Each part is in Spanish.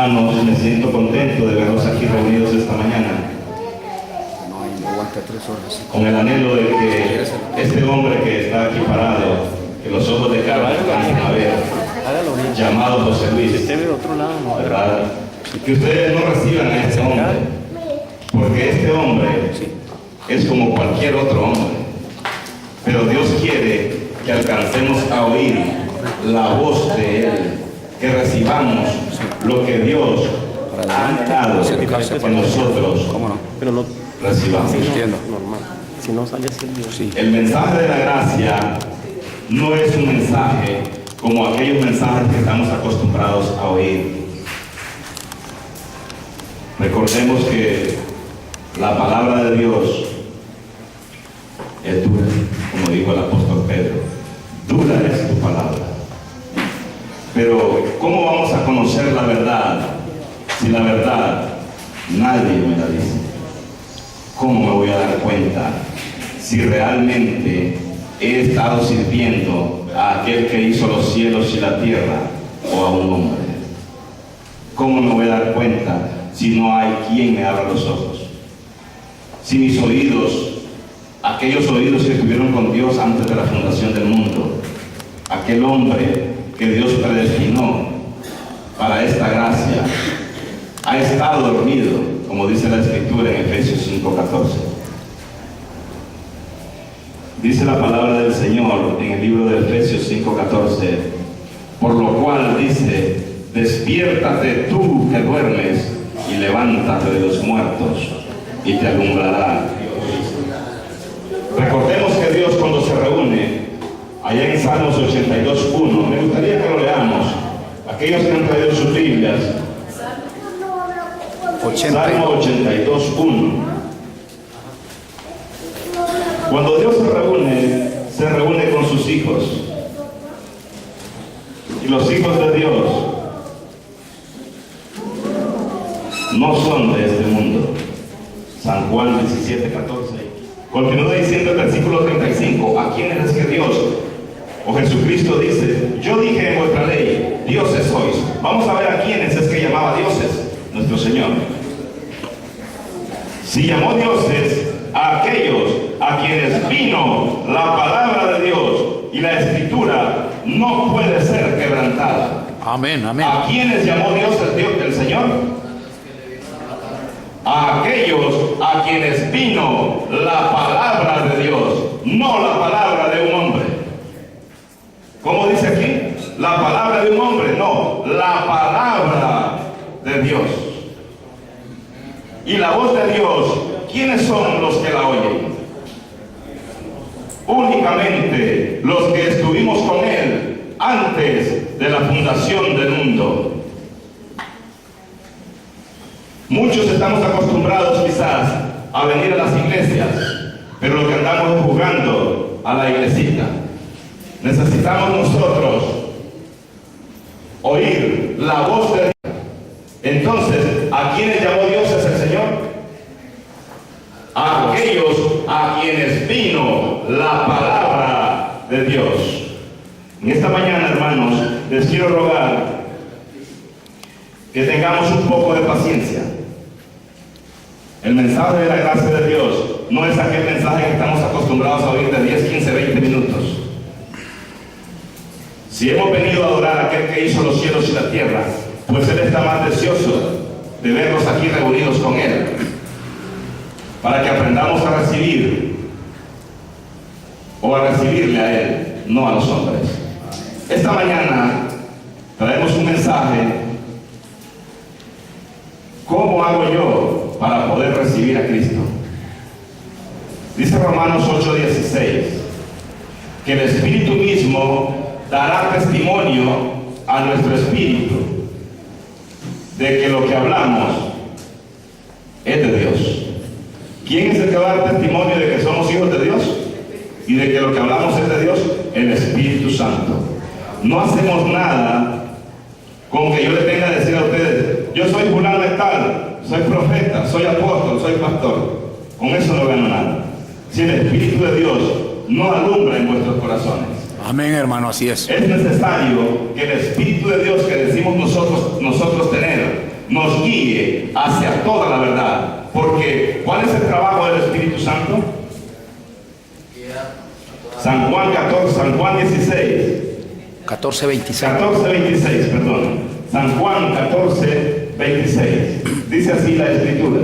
Hermanos, me siento contento de verlos aquí reunidos esta mañana, con el anhelo de que este hombre que está aquí parado, que los ojos de carne alcancen a ver, llamado José Luis, ¿verdad? Que ustedes no reciban a este hombre, porque este hombre es como cualquier otro hombre, pero Dios quiere que alcancemos a oír la voz de Él, que recibamos lo que Dios ha dado, que nosotros recibamos. Si no sale así, sí. El mensaje de la gracia no es un mensaje como aquellos mensajes que estamos acostumbrados a oír. Recordemos que la palabra de Dios es dura, como dijo el apóstol Pedro. Dura es tu palabra. Pero ¿cómo vamos a conocer la verdad si la verdad nadie me la dice? ¿Cómo me voy a dar cuenta si realmente he estado sirviendo a aquel que hizo los cielos y la tierra o a un hombre? ¿Cómo me voy a dar cuenta si no hay quien me abra los ojos? Si mis oídos, aquellos oídos que estuvieron con Dios antes de la fundación del mundo, aquel hombre que Dios predestinó para esta gracia, ha estado dormido, como dice la Escritura en Efesios 5:14. Dice la palabra del Señor en el libro de Efesios 5:14, por lo cual dice, despiértate tú que duermes y levántate de los muertos y te alumbrará Dios. Recordemos que Dios cuando se reúne, allá en Salmos 82:1, me gustaría que lo leamos, aquellos que han traído sus Biblias, Salmo 82:1. Cuando Dios se reúne con sus hijos. Y los hijos de Dios no son de este mundo. San Juan 17:14. Continúa diciendo el versículo 35. ¿A quiénes es que Dios o Jesucristo dice? Yo dije en vuestra ley, dioses sois. Vamos a ver a quiénes es que llamaba dioses nuestro Señor. Si llamó dioses a aquellos a quienes vino la palabra de Dios y la Escritura no puede ser quebrantada. Amén, amén. ¿A quiénes llamó Dios el Señor? A aquellos a quienes vino la palabra de Dios, no la palabra de un hombre. ¿Cómo dice aquí? La palabra de un hombre, no, la palabra de Dios. Y la voz de Dios, ¿quiénes son los que la oyen? Únicamente los que estuvimos con Él antes de la fundación del mundo. Muchos estamos acostumbrados quizás a venir a las iglesias, pero lo que andamos es jugando a la iglesita. Necesitamos nosotros oír la voz de Dios. Entonces, ¿a quiénes llamó Dios es el Señor? A aquellos a quienes vino la palabra de Dios. En esta mañana, hermanos, les quiero rogar que tengamos un poco de paciencia. El mensaje de la gracia de Dios no es aquel mensaje que estamos acostumbrados a oír de 10, 15, 20 minutos. Si hemos venido a adorar a aquel que hizo los cielos y la tierra, pues Él está más deseoso de vernos aquí reunidos con Él, para que aprendamos a recibir o a recibirle a Él, no a los hombres. Esta mañana traemos un mensaje. ¿Cómo hago yo para poder recibir a Cristo? Dice Romanos 8:16 que el Espíritu mismo dará testimonio a nuestro espíritu de que lo que hablamos es de Dios. ¿Quién es el que va a dar testimonio de que somos hijos de Dios y de que lo que hablamos es de Dios? El Espíritu Santo. No hacemos nada con que yo le tenga que decir a ustedes, yo soy fulano de tal, soy profeta, soy apóstol, soy pastor. Con eso no gano nada. Si el Espíritu de Dios no alumbra en vuestros corazones. Amén, hermano, así es. Es necesario que el Espíritu de Dios que decimos nosotros tener nos guíe hacia toda la verdad. Porque, ¿cuál es el trabajo del Espíritu Santo? San Juan 14, San Juan 16. 14:26. 14:26, perdón. San Juan 14:26. Dice así la Escritura.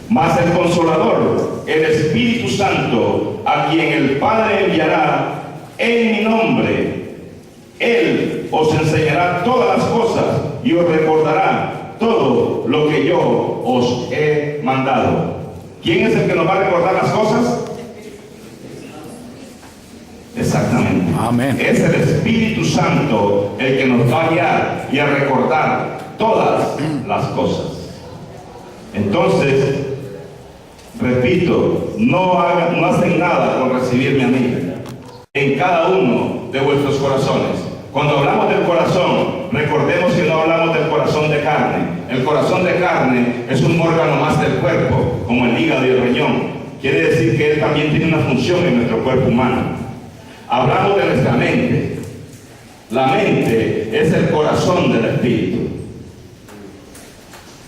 Mas el Consolador, el Espíritu Santo, a quien el Padre enviará en mi nombre, Él os enseñará todas las cosas y os recordará todo lo que yo os he mandado. ¿Quién es el que nos va a recordar las cosas? Exactamente. Amén. Es el Espíritu Santo el que nos va a guiar y a recordar todas las cosas. Entonces, repito, no hacen nada con recibirme a mí. En cada uno de vuestros corazones. Cuando hablamos del corazón, recordemos que no hablamos del corazón de carne. El corazón de carne es un órgano más del cuerpo, como el hígado y el riñón. Quiere decir que él también tiene una función en nuestro cuerpo humano. Hablamos de nuestra mente. La mente es el corazón del espíritu,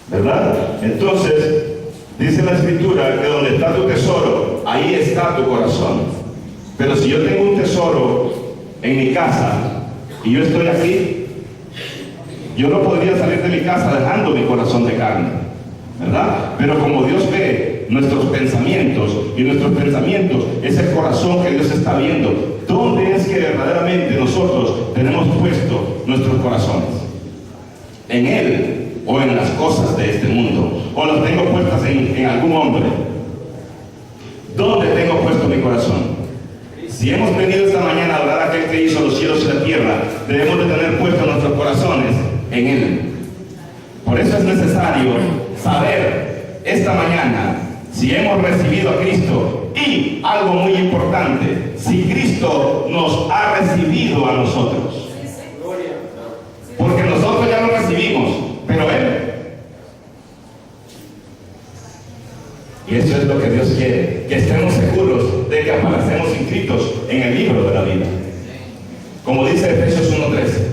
¿verdad? Entonces, dice la Escritura que donde está tu tesoro, ahí está tu corazón. Pero si yo tengo un tesoro en mi casa y yo estoy aquí, yo no podría salir de mi casa dejando mi corazón de carne, ¿verdad? Pero como Dios ve nuestros pensamientos, y nuestros pensamientos es el corazón que Dios está viendo, ¿dónde es que verdaderamente nosotros tenemos puesto nuestros corazones? ¿En Él o en las cosas de este mundo? ¿O las tengo puestas en algún hombre? ¿Dónde tengo puesto mi corazón? Si hemos venido esta mañana a adorar a aquel que hizo los cielos y la tierra, debemos de tener puestos nuestros corazones en Él. Por eso es necesario saber esta mañana si hemos recibido a Cristo, y algo muy importante, si Cristo nos ha recibido a nosotros. Porque nosotros ya lo recibimos, pero Él. Y eso es lo que Dios quiere, que estemos seguros de que aparecemos inscritos en el libro de la vida. Como dice Efesios 1:13,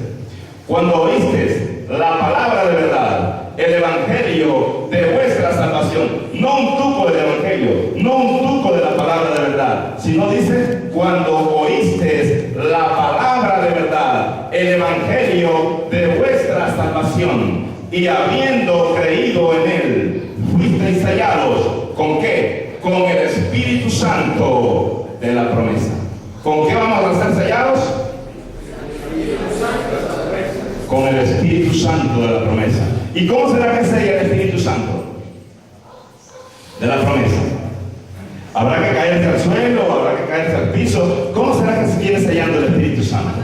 cuando oíste la palabra de verdad, el evangelio de vuestra salvación, no un tuco del evangelio, no un tuco de la palabra de verdad, sino dice, cuando oíste la palabra de verdad, el evangelio de vuestra salvación, y habiendo creído en él, fuisteis sellados. ¿Con qué? Con el Espíritu Santo de la promesa. ¿Con qué vamos a ser sellados? Con el Espíritu Santo de la promesa. ¿Y cómo será que sella el Espíritu Santo de la promesa? ¿Habrá que caerse al suelo? ¿Habrá que caerse al piso? ¿Cómo será que se viene sellando el Espíritu Santo?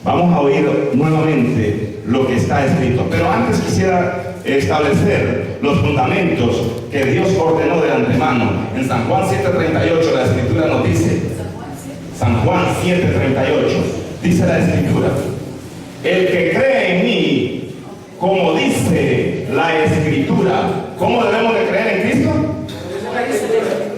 Vamos a oír nuevamente lo que está escrito. Pero antes quisiera establecer los fundamentos que Dios ordenó de antemano. En San Juan 7:38 la Escritura nos dice, San Juan 7:38, dice la Escritura, el que cree en mí, como dice la Escritura. ¿Cómo debemos de creer en Cristo?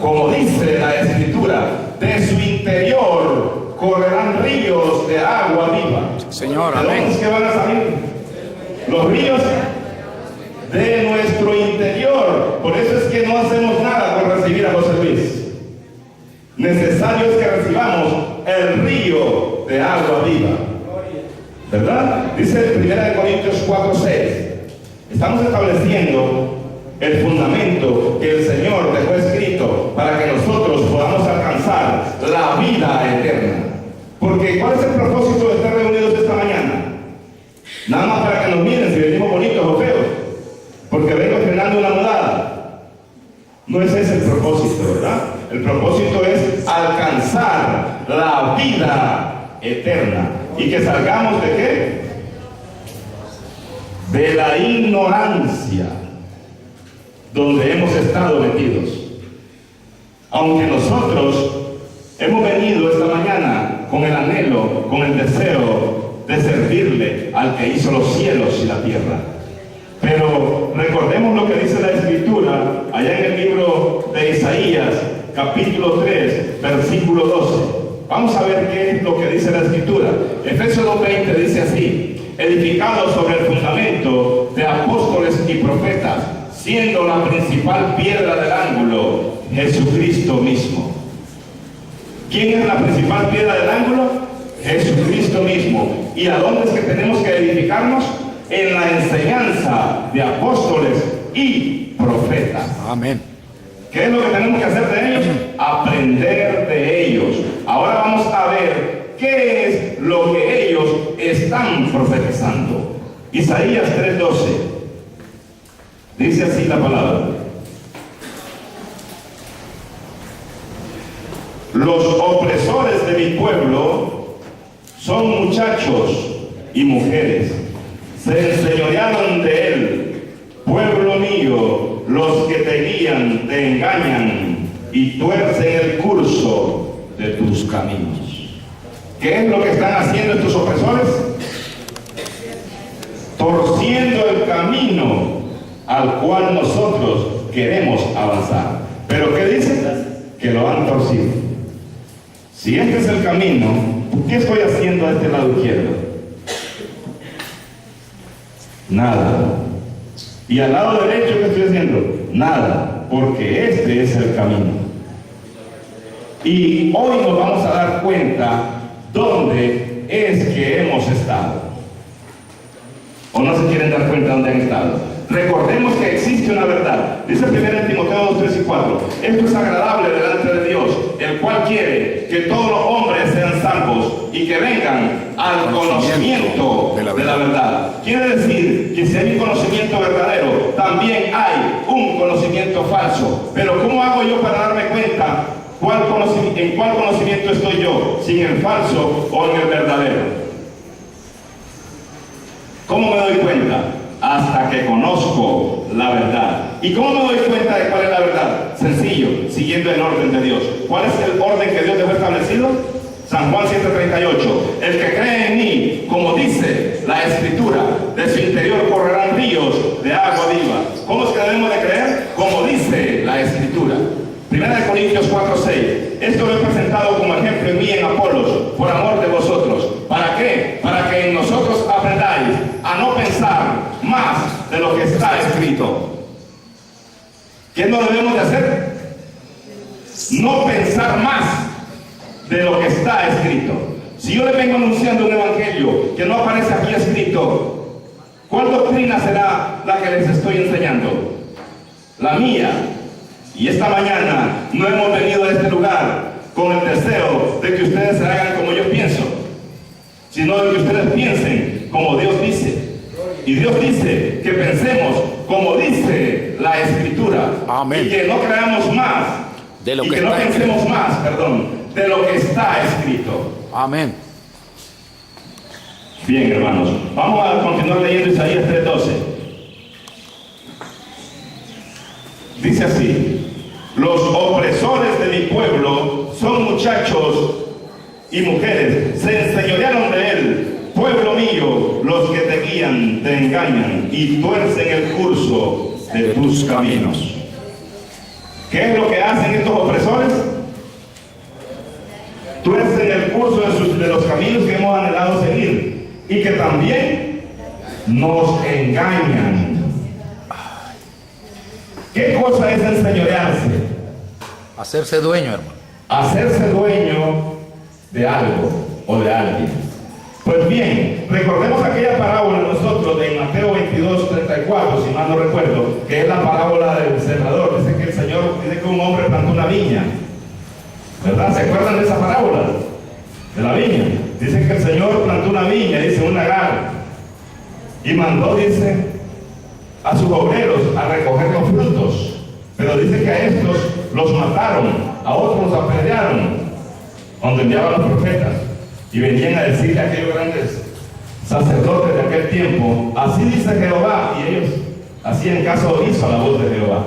Como dice la Escritura, de su interior correrán ríos de agua viva. Señor, ¿De amén. dónde es que van a salir? Los ríos de nuestro interior. Por eso es que no hacemos nada por recibir a José Luis. Necesario es que recibamos el río de agua viva, ¿verdad? Dice 1 Corintios 4:6. Estamos estableciendo el fundamento que el Señor dejó escrito para que nosotros podamos alcanzar la vida eterna. Porque ¿cuál es el propósito de estar reunidos esta mañana? Nada más para que nos miren si venimos bonitos o feos, porque vengo estrenando una mudada. No es ese el propósito, ¿verdad? El propósito es alcanzar la vida eterna. ¿Y que salgamos de qué? De la ignorancia donde hemos estado metidos. Aunque nosotros hemos venido esta mañana con el anhelo, con el deseo de servirle al que hizo los cielos y la tierra. Pero recordemos lo que dice la Escritura allá en el libro de Isaías, capítulo 3, versículo 12. Vamos a ver qué es lo que dice la Escritura. Efesios 2:20 dice así: edificados sobre el fundamento de apóstoles y profetas, siendo la principal piedra del ángulo Jesucristo mismo. ¿Quién es la principal piedra del ángulo? Jesucristo mismo. ¿Y a dónde es que tenemos que edificarnos? En la enseñanza de apóstoles y profetas. Amén. ¿Qué es lo que tenemos que hacer de ellos? Aprender de ellos. Ahora vamos a ver qué es lo que ellos están profetizando. Isaías 3:12. Dice así la palabra: los opresores de mi pueblo son muchachos y mujeres, se enseñorearon de él. Pueblo mío, los que te guían te engañan y tuercen el curso de tus caminos. ¿Qué es lo que están haciendo estos opresores? Torciendo el camino al cual nosotros queremos avanzar. ¿Pero qué dice? Que lo han torcido. Si este es el camino, ¿qué estoy haciendo a este lado izquierdo? Nada. ¿Y al lado derecho qué estoy haciendo? Nada, porque este es el camino. Y hoy nos vamos a dar cuenta dónde es que hemos estado. ¿O no se quieren dar cuenta dónde han estado? Recordemos que existe una verdad. Dice 1 Timoteo 2:3-4: esto es agradable delante de Dios, el cual quiere que todos los hombres sean salvos y que vengan al conocimiento de la verdad. Quiere decir que si hay un conocimiento verdadero, también hay un conocimiento falso. Pero ¿cómo hago yo para darme cuenta en cuál conocimiento estoy yo? ¿Si en el falso o en el verdadero? ¿Cómo me doy cuenta? Hasta que conozco la verdad. ¿Y cómo me doy cuenta de cuál es la verdad? Sencillo, siguiendo el orden de Dios. ¿Cuál es el orden que Dios dejó establecido? San Juan 7:38: el que cree en mí, como dice la Escritura, de su interior correrán ríos de agua viva. ¿Cómo es que debemos de creer? Como dice la Escritura. 1 Corintios 4:6: esto lo he presentado como ejemplo en mí y en Apolos, por amor de vosotros. ¿Para qué? Para que en nosotros aprendáis a no pensar más de lo que está escrito. ¿Qué no debemos de hacer? No pensar más de lo que está escrito. Si yo le vengo anunciando un evangelio que no aparece aquí escrito, ¿cuál doctrina será la que les estoy enseñando? La mía. Y esta mañana no hemos venido a este lugar con el deseo de que ustedes se hagan como yo pienso, sino de que ustedes piensen como Dios dice. Y Dios dice que pensemos como dice la Escritura. Amén. Y que no creamos más de lo y que no está pensemos escrito. más, perdón, de lo que está escrito. Amén. Bien, hermanos, vamos a continuar leyendo Isaías 3:12. Dice así: los opresores de mi pueblo son muchachos y mujeres, se enseñorearon de él. Pueblo mío, los que te guían te engañan y tuercen el curso de tus caminos. ¿Qué es lo que hacen estos opresores? Tuercen el curso de los caminos que hemos anhelado seguir, y que también nos engañan. ¿Qué cosa es enseñorearse? Hacerse dueño, hermano. Hacerse dueño de algo o de alguien. Pues bien, recordemos aquella parábola nosotros de Mateo 22:34, si mal no recuerdo, que es la parábola del sembrador. Dice que el Señor, dice que un hombre plantó una viña, ¿verdad? ¿Se acuerdan de esa parábola? De la viña. Dice que el Señor plantó una viña, dice, un lagar, y mandó, dice, a sus obreros a recoger los frutos. Pero dice que a estos los mataron, a otros los apedrearon, cuando enviaban los profetas. Y venían a decirle a aquellos grandes sacerdotes de aquel tiempo: así dice Jehová. Y ellos hacían caso omiso a la voz de Jehová.